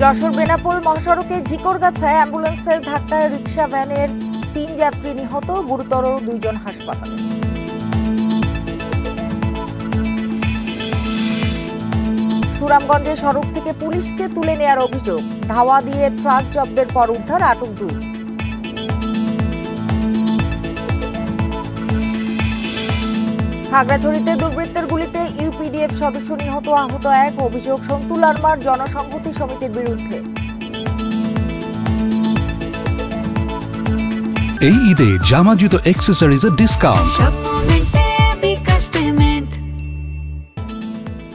যশোর বেনাপোল মহাসড়কে ঝিকরগাছায় অ্যাম্বুলেন্সের ধাক্কায় রিকশা ভ্যানের ৩ যাত্রী নিহত, গুরুতর ২ জন হাসপাতালে। সুনামগঞ্জে সড়ক থেকে পুলিশকে তুলে নেয়ার অভিযোগ, ধাওয়া দিয়ে ট্রাক জব্দের পর উদ্ধার, আটক ২। খাগড়াছড়িতে দুর্বৃত্তের গুলিতে ইউপিডিএফ সদস্য নিহত, আহত ১। অভিযোগ সন্তু লারমার জনসংহতি সমিতির বিরুদ্ধে। এই ঈদে জামা জুতো অ্যাক্সেসরিজের ডিসকাউন্ট।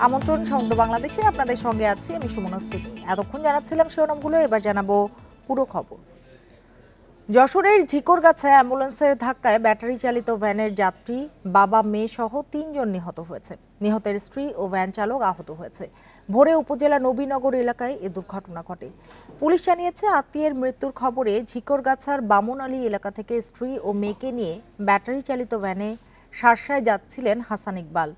আমন্ত্রণ সমগ্র বাংলাদেশে, আপনাদের সঙ্গে আছি আমি সুমনা সিনি। এতক্ষণ জানাচ্ছিলাম শিরোনামগুলো, এবার জানাবো পুরো খবর। যশোরের ঝিকরগাছায় অ্যাম্বুলেন্সের ধাক্কায় ব্যাটারি চালিত ভ্যানের যাত্রী, বাবা, মেয়ে সহ ৩ জন নিহত হয়েছে। নিহতের স্ত্রী ও ভ্যান চালক আহত হয়েছে। ভোরে উপজেলা নবীনগর এলাকায় এ দুর্ঘটনা ঘটে। পুলিশ জানিয়েছে, আত্মীয়ের মৃত্যুর খবরে ঝিকরগাছার বামন আলী এলাকা থেকে স্ত্রী ও মেয়েকে নিয়ে ব্যাটারি চালিত ভ্যানে শার্শায় যাচ্ছিলেন হাসান ইকবাল।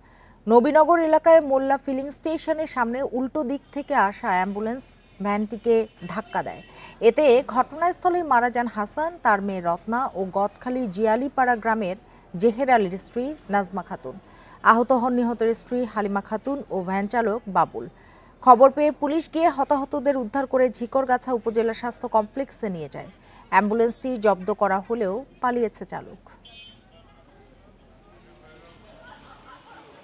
নবীনগর এলাকায় মোল্লা ফিলিং স্টেশনের সামনে উল্টো দিক থেকে আসা অ্যাম্বুলেন্স ভ্যানটিকে ধাক্কা দেয়। এতে ঘটনাস্থলেই মারা যান হাসান, তার মেয়ে রত্না ও গদখালি জিয়ালিপাড়া গ্রামের জেহের আলীর স্ত্রী নাজমা খাতুন। আহত হন নিহতের স্ত্রী হালিমা খাতুন ও ভ্যান চালক বাবুল। খবর পেয়ে পুলিশ গিয়ে হতাহতদের উদ্ধার করে ঝিকরগাছা উপজেলা স্বাস্থ্য কমপ্লেক্সে নিয়ে যায়। অ্যাম্বুলেন্সটি জব্দ করা হলেও পালিয়েছে চালক।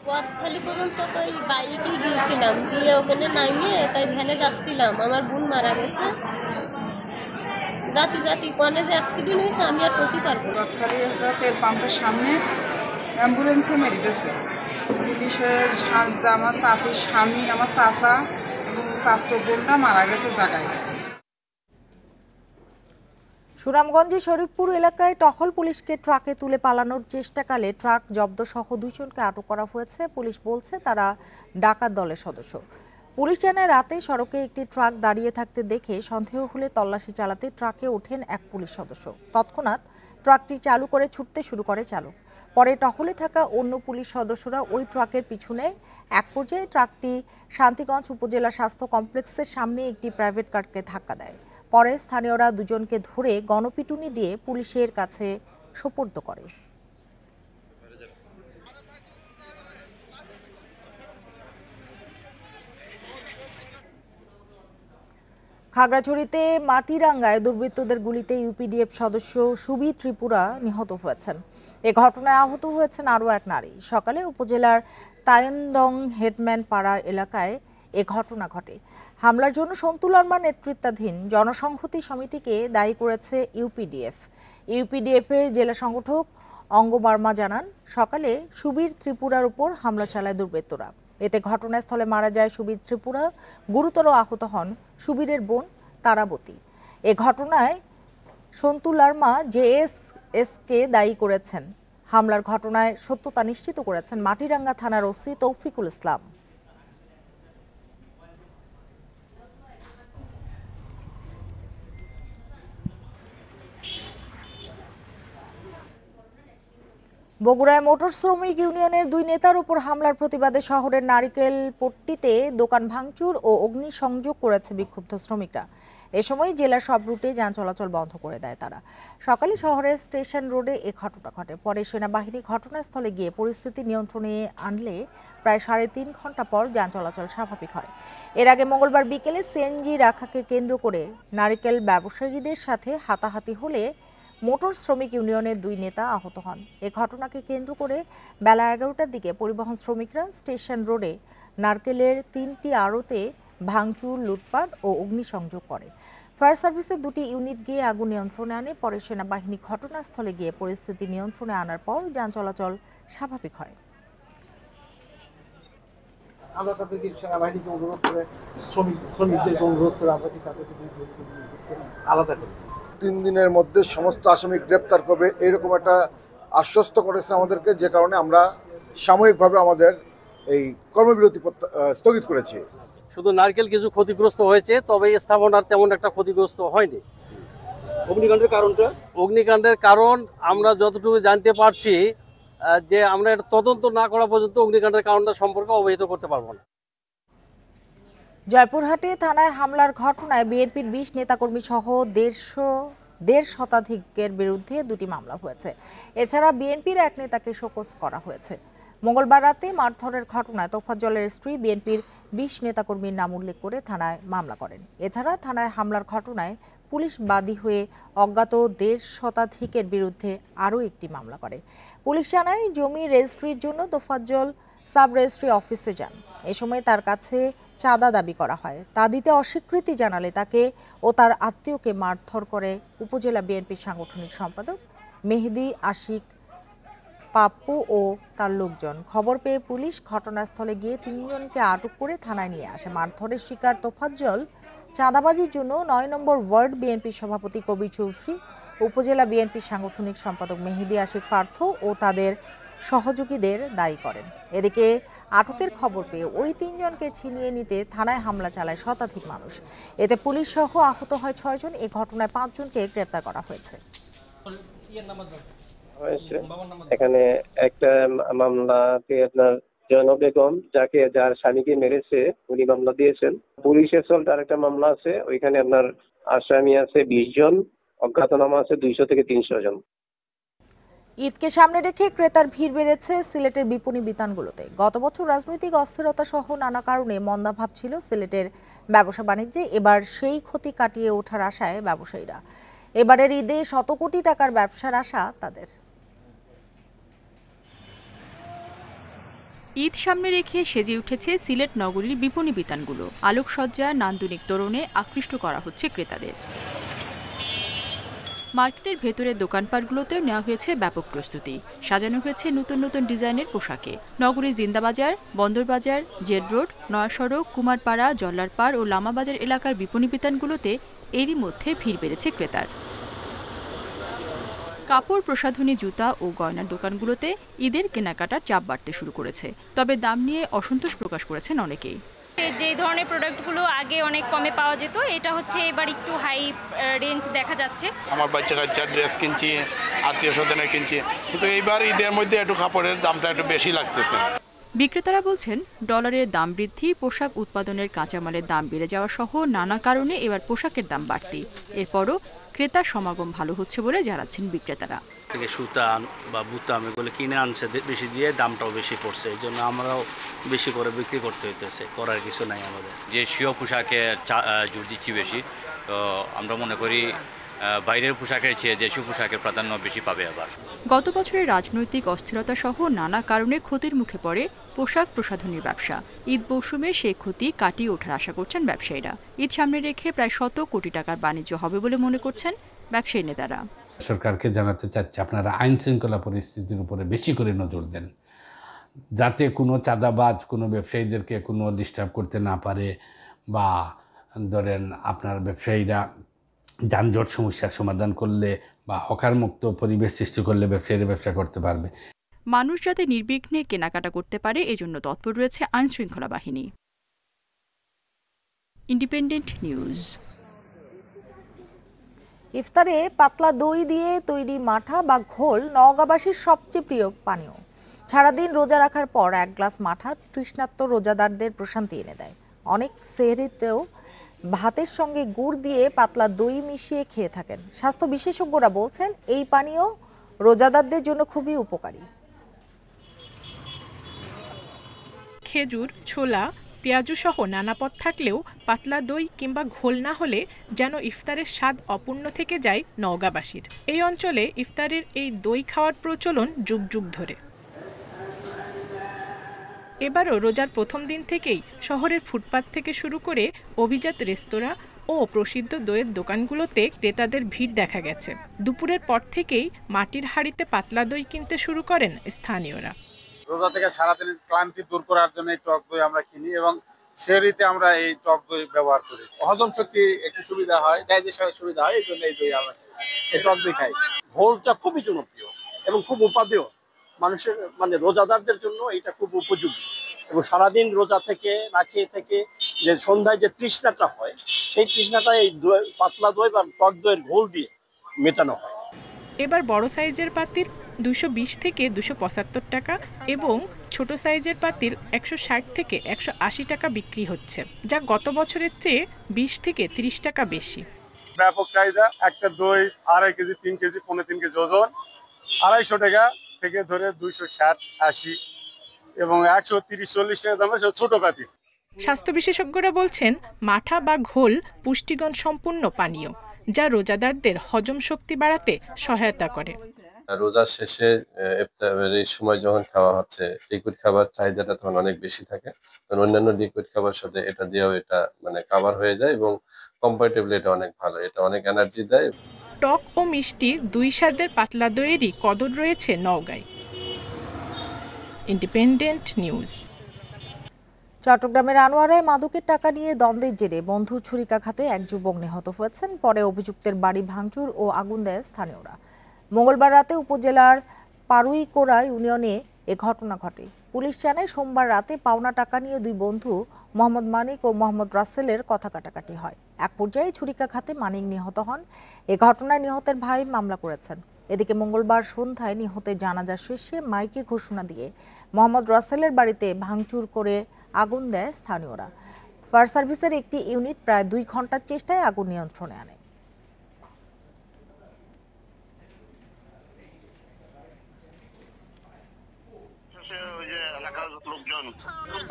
গদখালি পর্যন্ত ওই বাইকে গিয়েছিলাম, দিয়ে ওখানে নামিয়ে তাই ভ্যানে যাচ্ছিলাম। আমার বোন মারা গেছে। রাতি কনে যে অ্যাক্সিডেন্ট হয়েছে আমি আর করতে পারবো না। গদখালি তেল পাম্পের সামনে অ্যাম্বুলেন্সে মেরে গেছে পুলিশের। আমার শাশুর স্বামী, আমার চাচা এবং স্বাস্থ্য বোনটা মারা গেছে জায়গায়। সুনামগঞ্জে শরীফপুর এলাকায় টহল পুলিশকে ট্রাকে তুলে পালানোর চেষ্টাকালে ট্রাক জব্দ সহ ২ জনকে আটক করা হয়েছে। পুলিশ বলছে তারা ডাকাত দলের সদস্য। পুলিশ জানায়, রাতে সড়কে একটি ট্রাক দাঁড়িয়ে থাকতে দেখে সন্দেহ হলে তল্লাশি চালাতে ট্রাকে ওঠেন এক পুলিশ সদস্য। তৎক্ষণাৎ ট্রাকটি চালু করে ছুটতে শুরু করে চালক। পরে টহলে থাকা অন্য পুলিশ সদস্যরা ওই ট্রাকের পিছু নেয়। এক পর্যায়ে ট্রাকটি শান্তিগঞ্জ উপজেলা স্বাস্থ্য কমপ্লেক্সের সামনে একটি প্রাইভেট কারকে ধাক্কা দেয়। পরে স্থানীয়রা ২ জনকে ধরে গণপিটুনি দিয়ে পুলিশের কাছে সোপর্দ করে। খাগড়াছড়িতে মাটিরাঙ্গায় দুর্বৃত্তদের গুলিতে ইউপিডিএফ সদস্য সুবি ত্রিপুরা নিহত হয়েছেন। এ ঘটনায় আহত হয়েছেন আরও এক নারী। সকালে উপজেলার তায়েন্দং হেডম্যান পাড়া এলাকায় এ ঘটনা ঘটে। হামলার জন্য সন্তু লারমার নেতৃত্বাধীন জনসংহতি সমিতিকে দায়ী করেছে ইউপিডিএফ। ইউপিডিএফের জেলা সংগঠক অঙ্গ বার্মা জানান, সকালে সুবীর ত্রিপুরার উপর হামলা চালায় দুর্বৃত্তরা। এতে ঘটনাস্থলে মারা যায় সুবীর ত্রিপুরা, গুরুতর আহত হন সুবীরের বোন তারাবতী। এ ঘটনায় সন্তু লারমা জেএসএসকে দায়ী করেছেন। হামলার ঘটনায় সত্যতা নিশ্চিত করেছেন মাটিরাঙ্গা থানার ওসি তৌফিকুল ইসলাম। বগুড়ায় মোটর শ্রমিক ইউনিয়নের ২ নেতার উপর হামলার প্রতিবাদে শহরের নারিকেল পট্টিতে দোকান ভাঙচুর ও অগ্নিসংযোগ করেছে বিক্ষুব্ধ শ্রমিকরা। এ সময় জেলার সব রুটে যান চলাচল বন্ধ করে দেয় তারা। সকালে শহরের স্টেশন রোডে এ ঘটনা ঘটে। পরে সেনাবাহিনী ঘটনাস্থলে গিয়ে পরিস্থিতি নিয়ন্ত্রণে আনলে প্রায় ৩.৫ ঘন্টা পর যান চলাচল স্বাভাবিক হয়। এর আগে মঙ্গলবার বিকেলে সিএনজি রাখাকে কেন্দ্র করে নারিকেল ব্যবসায়ীদের সাথে হাতাহাতি হলে মোটর শ্রমিক ইউনিয়নের ২ নেতা আহত হন। এ ঘটনাকে কেন্দ্র করে বেলা ১১টার দিকে পরিবহন শ্রমিকরা স্টেশন রোডে নারকেলের ৩টি আড়তে ভাঙচুর, লুটপাট ও অগ্নিসংযোগ করে। ফায়ার সার্ভিসের ২টি ইউনিট গিয়ে আগুন নিয়ন্ত্রণে আনে। পরে সেনাবাহিনী ঘটনাস্থলে গিয়ে পরিস্থিতি নিয়ন্ত্রণে আনার পর যান চলাচল স্বাভাবিক হয়। আমরা তাদেরকে সেনাবাহিনীকে অনুরোধ করে শ্রমিকদেরকে অনুরোধ করে আমরা কি তাদেরকে আলাদা করে ৩ দিনের মধ্যে সমস্ত আসামি গ্রেপ্তার করবে এইরকম একটা আশ্বস্ত করেছে আমাদেরকে, যে কারণে আমরা সাময়িকভাবে আমাদের এই কর্মবিরতি স্থগিত করেছি। শুধু নারকেল কিছু ক্ষতিগ্রস্ত হয়েছে, তবে স্থাপনার তেমন একটা ক্ষতিগ্রস্ত হয়নি। অগ্নিকাণ্ডের কারণ আমরা যতটুকু জানতে পারছি যে আমরা এটা তদন্ত না করা পর্যন্ত অগ্নিকাণ্ডের কারণটা সম্পর্কে অবহিত করতে পারবো না। জয়পুরহাটে থানায় হামলার ঘটনায় বিএনপির ২০ নেতাকর্মী সহ ১৫০ শতাধিকের বিরুদ্ধে ২টি মামলা হয়েছে। এছাড়া বিএনপির এক নেতাকে শোকজ করা হয়েছে। মঙ্গলবার রাতে মারধরের ঘটনায় তোফাজ্জলের স্ত্রী বিএনপির ২০ নেতাকর্মীর নাম উল্লেখ করে থানায় মামলা করেন। এছাড়া থানায় হামলার ঘটনায় পুলিশ বাদী হয়ে অজ্ঞাত ১৫০ শতাধিকের বিরুদ্ধে আরও একটি মামলা করে। পুলিশ জানায় জমি রেজিস্ট্রির জন্য তোফাজ্জল সাব রেজিস্ট্রি অফিসে যান। এ সময় তার কাছে চাঁদা দাবি করা হয়। তা দিতে অস্বীকৃতি জানালে তাকে ও তার আত্মীয়কে মারধর করে উপজেলা বিএনপির সাংগঠনিক সম্পাদক মেহেদী আশিক পাপ্পু ও তার লোকজন। খবর পেয়ে পুলিশ ঘটনাস্থলে গিয়ে ৩ জনকে আটক করে থানায় নিয়ে আসে। মারধরের শিকার তোফাজ্জল চাঁদাবাজির জন্য ৯ নম্বর ওয়ার্ড বিএনপির সভাপতি কবির চৌধুরী, উপজেলা বিএনপির সাংগঠনিক সম্পাদক মেহেদী আশিক পার্থ ও তাদের সহযোগীদের দায়ী করেন। এদিকে আটকের খবর পেয়ে ওই ৩ জনকে ছিনিয়ে নিতে থানায় হামলা চালায় শতাধিক মানুষ। এতে পুলিশ সহ আহত হয় ৬ জন। এই ঘটনায় ৫ জনকে গ্রেপ্তার করা হয়েছে। এখানে একটা মামলাতে আপনার জয়নব বেগম যার স্বামীকে মেরেছে উনি মামলা দিয়েছেন। পুলিশ অ্যাসল্ট আর একটা মামলা আছে, ওইখানে আপনার আসামি আছে ২০ জন, অজ্ঞাতনামা আছে ২০০ থেকে ৩০০ জন। ঈদকে সামনে রেখে ক্রেতার ভিড় বেড়েছে সিলেটের বিপণী বিতানগুলোতে। গত বছর রাজনৈতিক অস্থিরতা সহ নানা কারণে মন্দাভাব ছিল সিলেটের ব্যবসা বাণিজ্যে। এবার সেই ক্ষতি কাটিয়ে ওঠার আশায় ব্যবসায়ীরা। এবারের ঈদে শত কোটি টাকার ব্যবসার আশা তাদের। ঈদ সামনে রেখে সেজে উঠেছে সিলেট নগরীর বিপণী বিতানগুলো। আলোকসজ্জা, নান্দনিক তোরণে আকৃষ্ট করা হচ্ছে ক্রেতাদের। মার্কেটের ভেতরের দোকানপাটগুলোতেও নেওয়া হয়েছে ব্যাপক প্রস্তুতি। সাজানো হয়েছে নতুন নতুন ডিজাইনের পোশাকে। নগরীর জিন্দাবাজার, বন্দরবাজার, জেড রোড, নয়া সড়ক, কুমারপাড়া, জল্লারপাড় ও লামাবাজার এলাকার বিপণী বিতানগুলোতে এরই মধ্যে ভিড় বেড়েছে ক্রেতার। কাপড়, প্রসাধনী, জুতা ও গয়নার দোকানগুলোতে ঈদের কেনাকাটার চাপ বাড়তে শুরু করেছে। তবে দাম নিয়ে অসন্তোষ প্রকাশ করেছেন অনেকেই। যে ধরনের প্রোডাক্টগুলো আগে অনেক কমে পাওয়া যেত, এটা হচ্ছে এবার একটু হাই রেঞ্জ দেখা যাচ্ছে। আমার বাচ্চা কাচ্চার ড্রেস কিনছি, আত্মীয় স্বজনের কিনছি, কিন্তু এইবার ঈদের মধ্যে একটু কাপড়ের দামটা একটু বেশি লাগতেছে। বিক্রেতারা বলছেন, ডলারের দাম বৃদ্ধি, পোশাক উৎপাদনের কাঁচামালের দাম বেড়ে যাওয়া সহ নানা কারণে এবার পোশাকের দাম বাড়তি। এরপরও ক্রেতার সমাগম ভালো হচ্ছে বলে জানাচ্ছেন বিক্রেতারা। থেকে সুতা বা বুতাম এগুলো কিনে আনছে বেশি দিয়ে, দামটাও বেশি পড়ছে, এই জন্য আমরাও বেশি করে বিক্রি করতে হইতেছে, করার কিছু নাই আমাদের। দেশীয় পোশাকে জোর দিচ্ছি বেশি, তো আমরা মনে করি বাইরের পোশাকের চেয়ে দেশীয় পোশাকের প্রাধান্য বেশি পাবে। আবার গত বছরের রাজনৈতিক অস্থিরতা সহ নানা কারণে ক্ষতির মুখে পড়ে পোশাক প্রসাধনীর ব্যবসা। ঈদ মৌসুমে সেই ক্ষতি কাটিয়ে ওঠার আশা করছেন ব্যবসায়ীরা। ঈদ সামনে রেখে প্রায় ১০০ কোটি টাকার বাণিজ্য হবে বলে মনে করছেন ব্যবসায়ী নেতারা। সরকারকে জানাতে চাচ্ছি, আপনারা আইন শৃঙ্খলা পরিস্থিতির উপরে বেশি করে নজর দেন, যাতে কোনো চাঁদাবাজ কোনো ব্যবসায়ীদেরকে কোনো ডিস্টার্ব করতে না পারে, বা ধরেন আপনার ব্যবসায়ীরা যানজট সমস্যার সমাধান করলে বা হকার মুক্ত পরিবেশ সৃষ্টি করলে ব্যবসায়ীরা ব্যবসা করতে পারবে। মানুষ যাতে নির্বিঘ্নে কেনাকাটা করতে পারে এজন্য তৎপর রয়েছে আইন শৃঙ্খলা বাহিনী। Independent news. ইফতারে পাতলা দই দিয়ে তৈরি মাঠা বা ঘোল নওগাঁবাসীর সবচেয়ে প্রিয় পানীয়। সারাদিন রোজা রাখার পর এক গ্লাস মাঠা তৃষ্ণার্ত রোজাদারদের প্রশান্তি এনে দেয়। অনেক সেহরিতেও ভাতের সঙ্গে গুড় দিয়ে পাতলা দই মিশিয়ে খেয়ে থাকেন। স্বাস্থ্য বিশেষজ্ঞরা বলছেন এই পানীয় রোজাদারদের জন্য খুবই উপকারী। খেজুর, ছোলা, পেঁয়াজু সহ নানা পদ থাকলেও পাতলা দই কিংবা ঘোল না হলে যেন ইফতারের স্বাদ অপূর্ণ থেকে যায় নওগাঁবাসীর। এই অঞ্চলে ইফতারের এই দই খাওয়ার প্রচলন যুগ যুগ ধরে। এবারও রোজার প্রথম দিন থেকেই শহরের ফুটপাত থেকে শুরু করে অভিজাত রেস্তোরাঁ ও প্রসিদ্ধ দইয়ের দোকানগুলোতে ক্রেতাদের ভিড় দেখা গেছে। দুপুরের পর থেকেই মাটির হাঁড়িতে পাতলা দই কিনতে শুরু করেন স্থানীয়রা। রোজা থেকে সারাদিনের ক্লান্তি দূর করার জন্য এই টক দই আমরা কিনি এবং সেহরিতে আমরা এই টক দই ব্যবহার করি। হজম শক্তি একটু সুবিধা হয়, ডাইজেশনের সুবিধা হয়, এই জন্য এই দই আমরা এই টক দই খাই। ঘোলটা খুবই জনপ্রিয় এবং খুব উপাদেয় মানুষের, মানে রোজাদারদের জন্য এটা খুব উপযোগী। এবং সারাদিন রোজা থেকে না খেয়ে থেকে যে সন্ধ্যায় যে তৃষ্ণাটা হয়, সেই তৃষ্ণাটা এই পাতলা দই বা টক দইয়ের ঘোল দিয়ে মেটানো হয়। এবার বড় সাইজের পাতিল 220 থেকে 275 টাকা এবং ছোট সাইজের পাতিল 160 থেকে 180 টাকা বিক্রি হচ্ছে, যা গত বছরের চেয়ে 20 থেকে 30 টাকা বেশি। ব্যাপক চাহিদা। একটা দই 2.5 কেজি 3 কেজি 3.5 কেজি ওজন 250 টাকা থেকে ধরে 260-80 এবং 130-40 টাকা দামের ছোট পাতিল। স্বাস্থ্য বিশেষজ্ঞরা বলছেন মাঠা বা ঘোল পুষ্টিগুণ সম্পূর্ণ পানীয়, যা রোজাদারদের হজম শক্তি বাড়াতে সহায়তা করে। রোজার শেষে ইফতারের সময় যখন খাওয়া হচ্ছে লিকুইড খাবার চাহিদাটা তখন অনেক বেশি থাকে, অন্যান্য লিকুইড খাবার সাথে এটা দিয়েও এটা মানে কভার হয়ে যায় এবং কম্পারেটিভলি এটা অনেক ভালো, এটা অনেক এনার্জি দেয়। টক ও মিষ্টি দুই স্বাদের পাতলা দইয়েরই কদর রয়েছে নওগাঁয়। Independent news. চট্টগ্রামের আনোয়ারায় মাদকের টাকা নিয়ে দ্বন্দ্বের জেরে বন্ধু ছুরিকাঘাতে এক যুবক নিহত হয়েছেন। পরে অভিযুক্তের বাড়ি ভাঙচুর ও আগুন দেয় স্থানীয়রা। মঙ্গলবার রাতে উপজেলার পারুইকোড়া ইউনিয়নে এ ঘটনা ঘটে। পুলিশ জানায় সোমবার রাতে পাওনা টাকা নিয়ে দুই বন্ধু মোহাম্মদ মানিক ও মোহাম্মদ রাসেলের কথা কাটাকাটি হয়। এক পর্যায়ে ছুরিকাঘাতে মানিক নিহত হন। এ ঘটনায় নিহতের ভাই মামলা করেছেন। এদিকে মঙ্গলবার সন্ধ্যায় নিহতের জানাজা শেষে মাইকে ঘোষণা দিয়ে মোহাম্মদ রাসেলের বাড়িতে ভাঙচুর করে আগুন দেয় স্থানীয়রা। ফায়ার সার্ভিসের একটি ইউনিট প্রায় 2 ঘন্টার চেষ্টায় আগুন নিয়ন্ত্রণে আনে।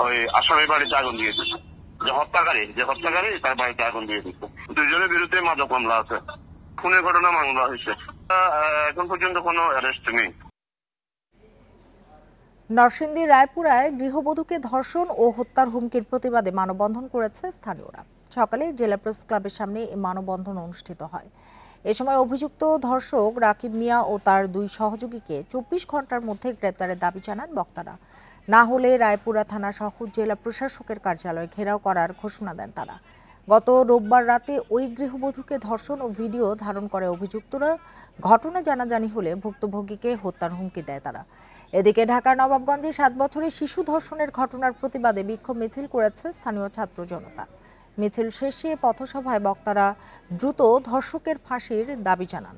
ওই আসামের বাড়িতে আগুন দিয়ে দিচ্ছে, যে হত্যাকারী তার বাড়িতে আগুন দিয়ে দিচ্ছে। দুজনের বিরুদ্ধে মাদক মামলা আছে, খুনের ঘটনা মামলা হয়েছে। এখন পর্যন্ত কোনো অ্যারেস্ট নেই। নরসিংদীর রায়পুরায় গৃহবধূকে ধর্ষণ ও হত্যার হুমকির প্রতিবাদে মানববন্ধন করেছে স্থানীয়রা। সকালে জেলা প্রেস ক্লাবের সামনে এই মানববন্ধন অনুষ্ঠিত হয়। এ সময় অভিযুক্ত ধর্ষক রাকিব মিয়া ও তার 2 সহযোগীকে 24 ঘন্টার মধ্যে গ্রেপ্তারের দাবি জানান বক্তারা। না হলে রায়পুরা থানা সহ জেলা প্রশাসকের কার্যালয় ঘেরাও করার ঘোষণা দেন তারা। গত রোববার রাতে ওই গৃহবধূকে ধর্ষণ ও ভিডিও ধারণ করে অভিযুক্তরা। ঘটনা জানাজানি হলে ভুক্তভোগীকে হত্যার হুমকি দেয় তারা। এদিকে ঢাকার নবাবগঞ্জে 7 বছরের শিশু ধর্ষণের ঘটনার প্রতিবাদে বিক্ষোভ মিছিল করেছে স্থানীয় ছাত্র জনতা। মিছিল শেষে পথসভায় বক্তারা দ্রুত ধর্ষকের ফাঁসির দাবি জানান।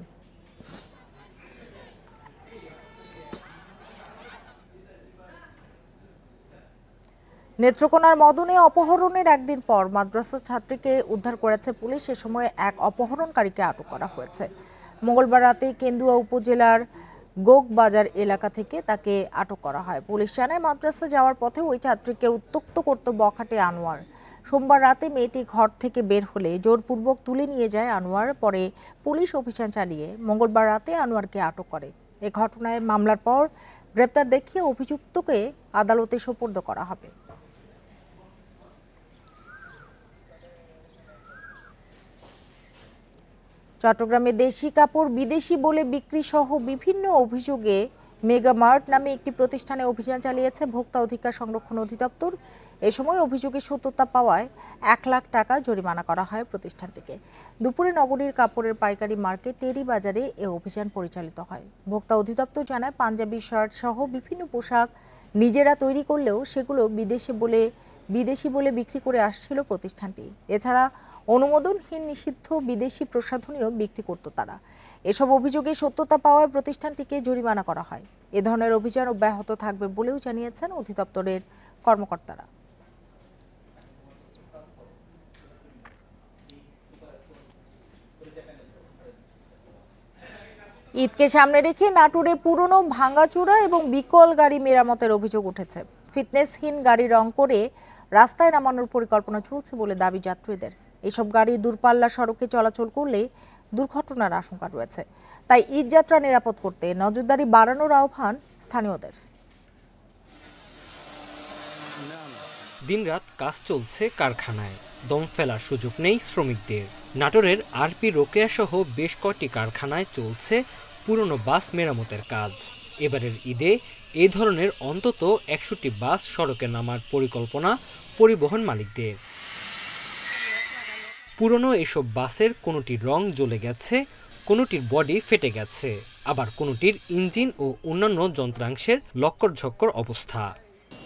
নেত্রকোনার মদনে অপহরণের একদিন পর মাদ্রাসা ছাত্রীকে উদ্ধার করেছে পুলিশ। এ সময় এক অপহরণকারীকে আটক করা হয়েছে। মঙ্গলবার রাতে কেন্দুয়া উপজেলার গোগবাজার এলাকা থেকে তাকে আটক করা হয়। পুলিশ জানায় মাদ্রাসা যাওয়ার পথে ওই ছাত্রীকে উত্ত্যক্ত করত বখাটে আনোয়ার। সোমবার রাতে মেয়েটি ঘর থেকে বের হলে জোরপূর্বক তুলে নিয়ে যায় আনোয়ার। পরে পুলিশ অভিযান চালিয়ে মঙ্গলবার রাতে আনোয়ারকে আটক করে। এ ঘটনায় মামলার পর গ্রেপ্তার দেখিয়ে অভিযুক্তকে আদালতে সোপর্দ করা হবে। চট্টগ্রামে দেশি কাপড় বিদেশি বলে বিক্রি সহ বিভিন্ন অভিযোগে মেগামার্ট নামে একটি প্রতিষ্ঠানে অভিযান চালিয়েছে ভোক্তা অধিকার সংরক্ষণ অধিদপ্তর। এ সময় অভিযোগের সত্যতা পাওয়ায় 1 লাখ টাকা জরিমানা করা হয় প্রতিষ্ঠানটিকে। দুপুরে নগরীর কাপড়ের পাইকারি মার্কেট টেরি বাজারে এ অভিযান পরিচালিত হয়। ভোক্তা অধিদপ্তর জানায় পাঞ্জাবি শার্ট সহ বিভিন্ন পোশাক নিজেরা তৈরি করলেও সেগুলো বিদেশি বলে বিক্রি করে আসছিল প্রতিষ্ঠানটি। এছাড়া অনুমোদনহীন নিষিদ্ধ বিদেশি প্রসাধনীও বিক্রি করত তারা। এসব অভিযোগে সত্যতা পাওয়ায় প্রতিষ্ঠানটিকে জরিমানা করা হয়। এ ধরনের অভিযান অব্যাহত থাকবে বলেও জানিয়েছেন অধিদপ্তরের কর্মকর্তারা। ঈদকে সামনে রেখে নাটোরে পুরনো ভাঙাচোরা এবং বিকল গাড়ি মেরামতের অভিযোগ উঠেছে। ফিটনেসহীন গাড়ি রং করে রাস্তায় নামানোর পরিকল্পনা চলছে বলে দাবি যাত্রীদের। এসব গাড়ি দূরপাল্লা সড়কে চলাচল করলে দুর্ঘটনার আশঙ্কা রয়েছে। তাই ঈদ যাত্রা নিরাপদ করতে নজরদারি বাড়ানোর আহ্বান স্থানীয়দের। দিনরাত কাজ চলছে কারখানায়, দম ফেলার সুযোগ নেই শ্রমিকদের। নাটোরের আরপি রোকেয়া সহ বেশ কয়েকটি কারখানায় চলছে পুরনো বাস মেরামতের কাজ। এবারের ঈদে এ ধরনের অন্তত 61টি বাস সড়কে নামার পরিকল্পনা পরিবহন মালিকদের। পুরনো এসব বাসের কোনোটির রং জ্বলে গেছে, কোনোটির বডি ফেটে গেছে, আবার কোনোটির ইঞ্জিন ও অন্যান্য যন্ত্রাংশের লক্কর ঝক্কর অবস্থা।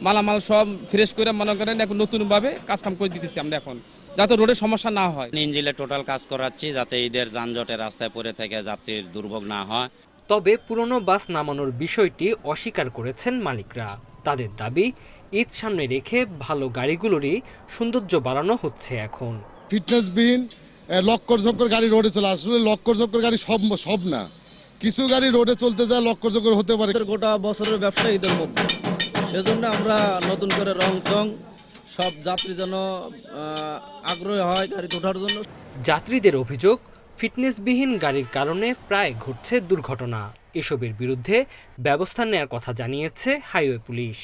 মালামাল সব ফ্রেশ করে মনে করেন এখন নতুনভাবে কাজকাম করে দিতেছি আমরা এখন, যাতে রোডের সমস্যা না হয়। ইঞ্জিনে টোটাল কাজ করাচ্ছি যাতে ঈদের যানজটে রাস্তায় পড়ে থেকে যাত্রীর দুর্ভোগ না হয়। তবে পুরনো বাস নামানোর বিষয়টি অস্বীকার করেছেন মালিকরা। তাদের দাবি, ঈদ সামনে রেখে ভালো গাড়িগুলোরই সৌন্দর্য বাড়ানো হচ্ছে এখন। ফিটনেসবিহীন লক্কর গাড়ি রোডে চলে, আসলে লক্কর গাড়ি সব না, কিছু গাড়ি রোডে চলতে যায় লক্কর হতে পারে। গোটা বছরের ব্যবসা ঈদের মধ্যে, সেজন্য আমরা নতুন করে রং চং সব যাত্রী যেন আগ্রহী হয় গাড়িতে ওঠার জন্য। যাত্রীদের অভিযোগ, ফিটনেসবিহীন গাড়ির কারণে প্রায় ঘটছে দুর্ঘটনা। এসবের বিরুদ্ধে ব্যবস্থা নেওয়ার কথা জানিয়েছে হাইওয়ে পুলিশ।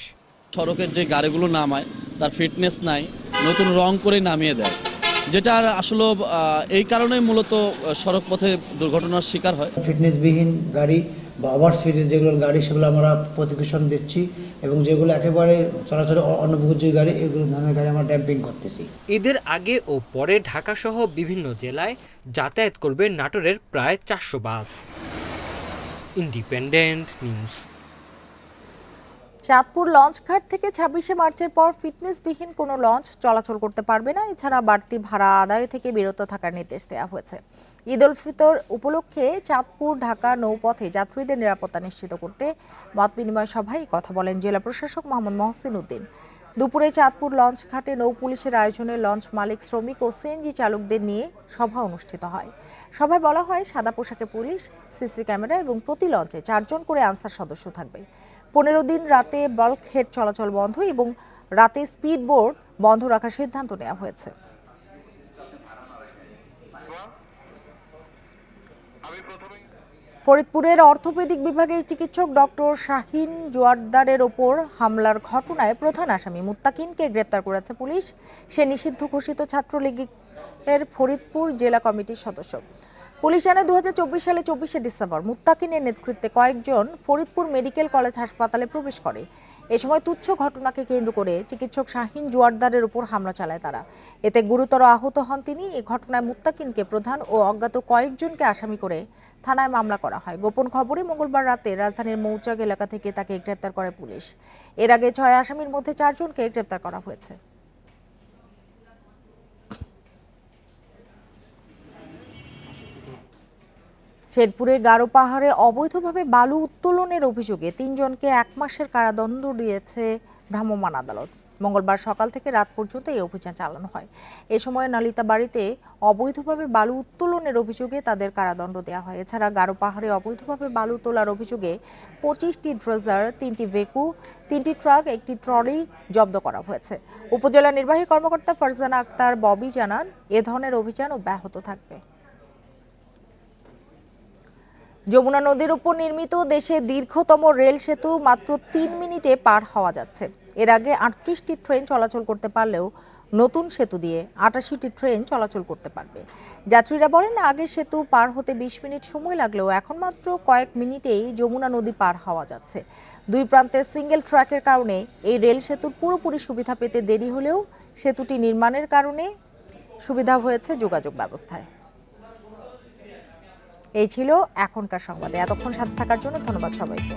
সড়কের যে গাড়িগুলো নামায় তার ফিটনেস নাই, নতুন রং করে নামিয়ে দেয়, যেটা আসলে এই কারণেই মূলত সড়ক পথে দুর্ঘটনার শিকার হয়। ফিটনেসবিহীন গাড়ি বা ওভার স্পিডের যেগুলো গাড়ি সেগুলো আমরা প্রতিবেশন দিচ্ছি এবং যেগুলো একেবারে চলাচলে অনুপযোগী গাড়ি, এগুলো ধরনের গাড়ি আমরা ড্যাম্পিং করতেছি। ঈদের আগে ও পরে ঢাকাসহ বিভিন্ন জেলায় যাতায়াত করবে নাটোরের প্রায় 400 বাস। Independent news. চাঁদপুর লঞ্চঘাট থেকে 26শে মার্চের পর ফিটনেসবিহীন কোনো লঞ্চ চলাচল করতে পারবে না। এছাড়া বাড়তি ভাড়া আদায় থেকে বিরত থাকার নির্দেশ দেওয়া হয়েছে। ঈদ উল ফিতর উপলক্ষে চাঁদপুর ঢাকা নৌপথে যাত্রীদের নিরাপত্তা নিশ্চিত করতে মত বিনিময় সভায় কথা বলেন জেলা প্রশাসক মোহাম্মদ মহসিন উদ্দিন। দুপুরে চাঁদপুর লঞ্চঘাটে নৌ পুলিশের আয়োজনে লঞ্চ মালিক, শ্রমিক ও সিএনজি চালকদের নিয়ে সভা অনুষ্ঠিত হয়। সভায় বলা হয়, সাদা পোশাকে পুলিশ, সিসি ক্যামেরা এবং প্রতি লঞ্চে 4 জন করে আনসার সদস্য থাকবে। 15 দিন রাতে বাল্ক হেড চলাচল বন্ধ এবং রাতে স্পিড বোট বন্ধ রাখার সিদ্ধান্ত নেওয়া হয়েছে। ফরিদপুরের অর্থোপেডিক বিভাগের চিকিৎসক ডক্টর শাহিন জোয়ারদারের ওপর হামলার ঘটনায় প্রধান আসামি মুত্তাকিনকে গ্রেপ্তার করেছে পুলিশ। সে নিষিদ্ধ ঘোষিত ছাত্রলীগের ফরিদপুর জেলা কমিটির সদস্য। পুলিশ জানায়, 2024 সালে 24শে ডিসেম্বর মুত্তাকিনের নেতৃত্বে কয়েকজন ফরিদপুর মেডিকেল কলেজ হাসপাতালে প্রবেশ করে। এ সময় তুচ্ছ ঘটনাকে কেন্দ্র করে চিকিৎসক শাহিন জোয়ারদারের উপর হামলা চালায় তারা। এতে গুরুতর আহত হন তিনি। এই ঘটনায় মুত্তাকিনকে প্রধান ও অজ্ঞাত কয়েকজনকে আসামি করে থানায় মামলা করা হয়। গোপন খবরে মঙ্গলবার রাতে রাজধানীর মৌচাক এলাকা থেকে তাকে গ্রেপ্তার করে পুলিশ। এর আগে 6 আসামির মধ্যে 4 জনকে গ্রেপ্তার করা হয়েছে। শেরপুরে গারো পাহাড়ে অবৈধভাবে বালু উত্তোলনের অভিযোগে 3 জনকে 1 মাসের কারাদণ্ড দিয়েছে ভ্রাম্যমাণ আদালত। মঙ্গলবার সকাল থেকে রাত পর্যন্ত এই অভিযান চালানো হয়। এ সময় নালিতা বাড়িতে অবৈধভাবে বালু উত্তোলনের অভিযোগে তাদের কারাদণ্ড দেওয়া হয়। এছাড়া গারো পাহাড়ে অবৈধভাবে বালু তোলার অভিযোগে 25টি ড্রেজার, 3টি ভেকু, 3টি ট্রাক, 1টি ট্রলি জব্দ করা হয়েছে। উপজেলা নির্বাহী কর্মকর্তা ফারজানা আক্তার ববি জানান, এ ধরনের অভিযান অব্যাহত থাকবে। যমুনা নদীর উপর নির্মিত দেশের দীর্ঘতম রেল সেতু মাত্র 3 মিনিটে পার হওয়া যাচ্ছে। এর আগে 38টি ট্রেন চলাচল করতে পারলেও নতুন সেতু দিয়ে 88টি ট্রেন চলাচল করতে পারবে। যাত্রীরা বলেন, আগে সেতু পার হতে 20 মিনিট সময় লাগলেও এখন মাত্র কয়েক মিনিটেই যমুনা নদী পার হওয়া যাচ্ছে। 2 প্রান্তে সিঙ্গেল ট্র্যাকের কারণে এই রেল সেতুর পুরোপুরি সুবিধা পেতে দেরি হলেও সেতুটি নির্মাণের কারণে সুবিধা হয়েছে যোগাযোগ ব্যবস্থায়। এই ছিল এখনকার সংবাদে। এতক্ষণ সাথে থাকার জন্য ধন্যবাদ সবাইকে।